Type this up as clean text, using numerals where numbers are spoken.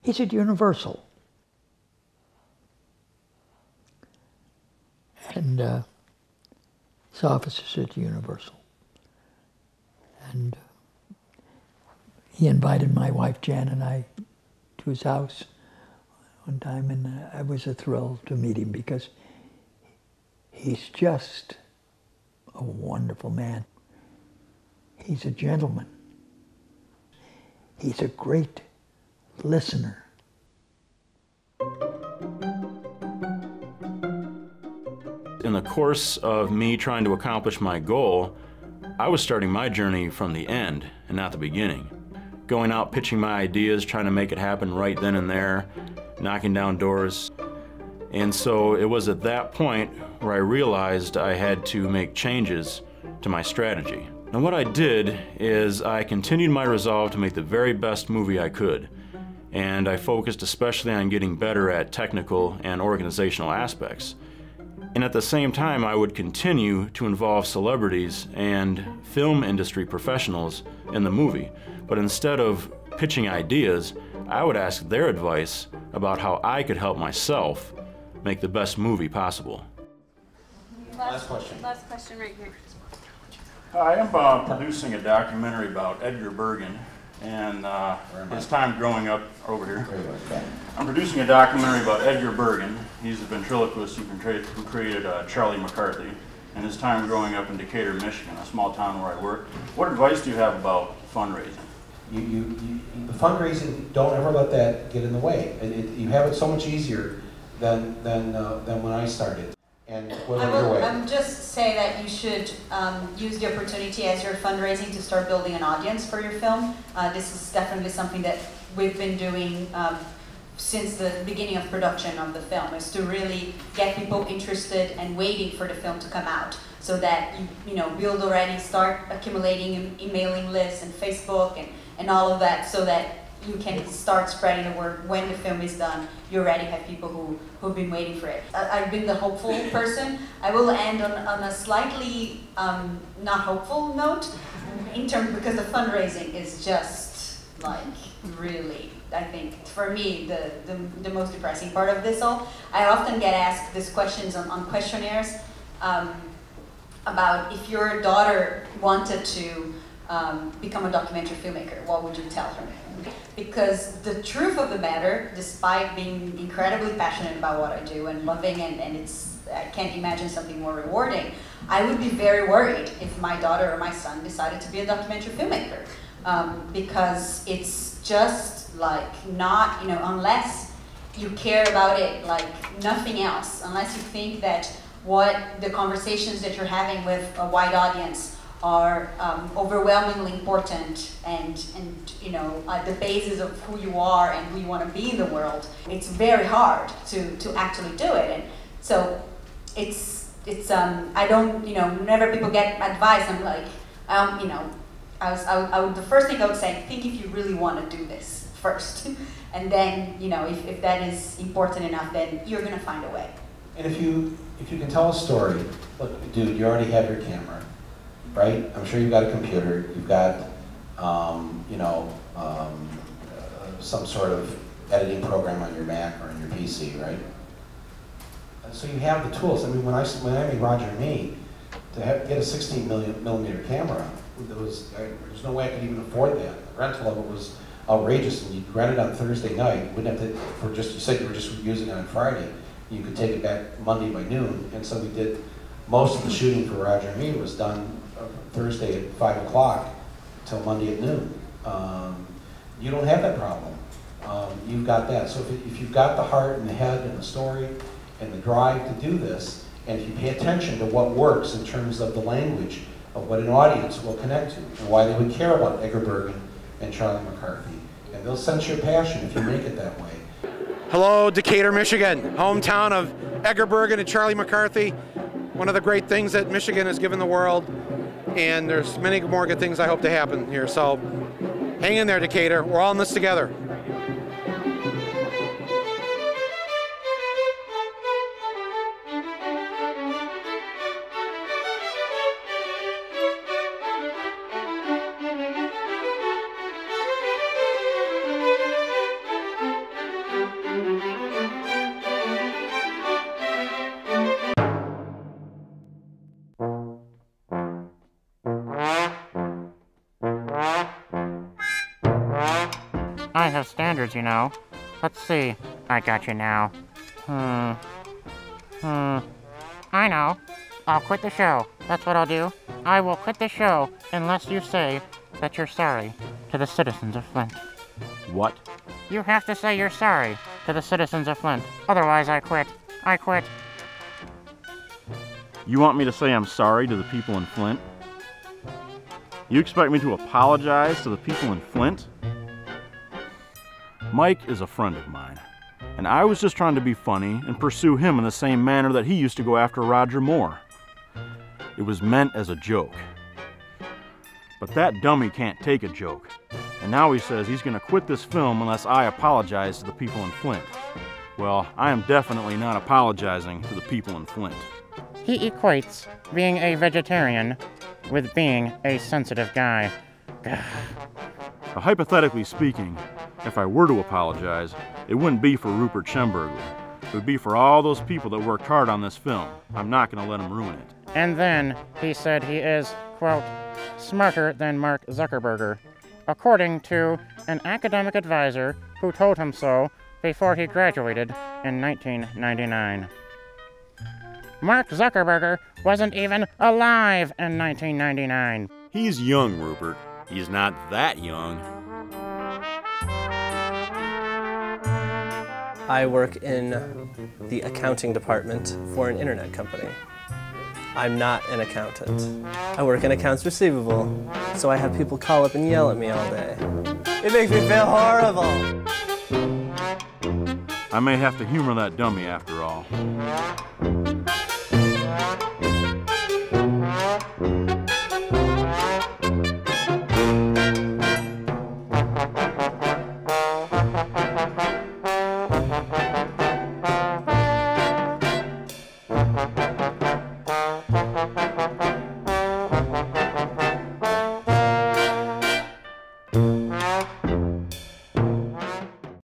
He's at Universal. And his office is at Universal. And he invited my wife Jan and I to his house one time, and I was a thrill to meet him because he's just a wonderful man. He's a gentleman. He's a great listener. In the course of me trying to accomplish my goal, I was starting my journey from the end and not the beginning. Going out, pitching my ideas, trying to make it happen right then and there, knocking down doors. And so it was at that point where I realized I had to make changes to my strategy. And what I did is I continued my resolve to make the very best movie I could. And I focused especially on getting better at technical and organizational aspects. And at the same time, I would continue to involve celebrities and film industry professionals in the movie. But instead of pitching ideas, I would ask their advice about how I could help myself make the best movie possible. Last question. Last question right here. I am producing a documentary about Edgar Bergen and his time growing up over here. I'm producing a documentary about Edgar Bergen. He's a ventriloquist who created Charlie McCarthy, and his time growing up in Decatur, Michigan, a small town where I work. What advice do you have about fundraising? The fundraising, don't ever let that get in the way. You have it so much easier than when I started. And I'm just say that you should use the opportunity as you're fundraising to start building an audience for your film. This is definitely something that we've been doing since the beginning of production of the film, is to really get people interested and waiting for the film to come out, so that you know, build already, start accumulating emailing lists and Facebook and all of that, so that you can start spreading the word. When the film is done, you already have people who've been waiting for it. I've been the hopeful person. I will end on a slightly not hopeful note, because the fundraising is just like really, I think, for me, the most depressing part of this all. I often get asked these questions on questionnaires about if your daughter wanted to become a documentary filmmaker, what would you tell her? Because the truth of the matter, despite being incredibly passionate about what I do and loving, and I can't imagine something more rewarding, I would be very worried if my daughter or my son decided to be a documentary filmmaker. Because it's just like not, you know, unless you care about it like nothing else, unless you think that what the conversations that you're having with a wide audience are overwhelmingly important and you know, the basis of who you are and who you want to be in the world, it's very hard to actually do it. And so it's I don't, you know, whenever people get advice, I'm like, you know, I would the first thing I would say, think if you really want to do this first, and then, you know, if that is important enough, then you're going to find a way. And if you can tell a story, look, dude, you already have your camera, right? I'm sure you've got a computer, you've got, you know, some sort of editing program on your Mac or on your PC, right? And so you have the tools. I mean, when I made Roger and Me, to get a 16 millimeter camera, there's no way I could even afford that. The rental of it was outrageous, and you'd rent it on Thursday night. You wouldn't have to, you said you were just using it on Friday. You could take it back Monday by noon, and so we did, most of the shooting for Roger and Me was done Thursday at 5 o'clock till Monday at noon. You don't have that problem. You've got that. So if you've got the heart and the head and the story and the drive to do this, and if you pay attention to what works in terms of the language of what an audience will connect to and why they would care about Edgar Bergen and Charlie McCarthy, and they'll sense your passion if you make it that way. Hello, Decatur, Michigan, hometown of Edgar Bergen and Charlie McCarthy. One of the great things that Michigan has given the world, and there's many more good things I hope to happen here. So hang in there, Decatur. We're all in this together. I have standards, you know. Let's see. I got you now. I know. I'll quit the show. That's what I'll do. I will quit the show unless you say that you're sorry to the citizens of Flint. What? You have to say you're sorry to the citizens of Flint. Otherwise, I quit. I quit. You want me to say I'm sorry to the people in Flint? You expect me to apologize to the people in Flint? Mike is a friend of mine, and I was just trying to be funny and pursue him in the same manner that he used to go after Roger Moore. It was meant as a joke. But that dummy can't take a joke, and now he says he's going to quit this film unless I apologize to the people in Flint. Well, I am definitely not apologizing to the people in Flint. He equates being a vegetarian with being a sensitive guy. Hypothetically speaking, if I were to apologize, it wouldn't be for Rupert Schemberger. It would be for all those people that worked hard on this film. I'm not going to let them ruin it. And then he said he is, quote, smarter than Mark Zuckerberg, according to an academic advisor who told him so before he graduated in 1999. Mark Zuckerberg wasn't even alive in 1999. He's young, Rupert. He's not that young. I work in the accounting department for an internet company. I'm not an accountant. I work in accounts receivable, so I have people call up and yell at me all day. It makes me feel horrible. I may have to humor that dummy after all.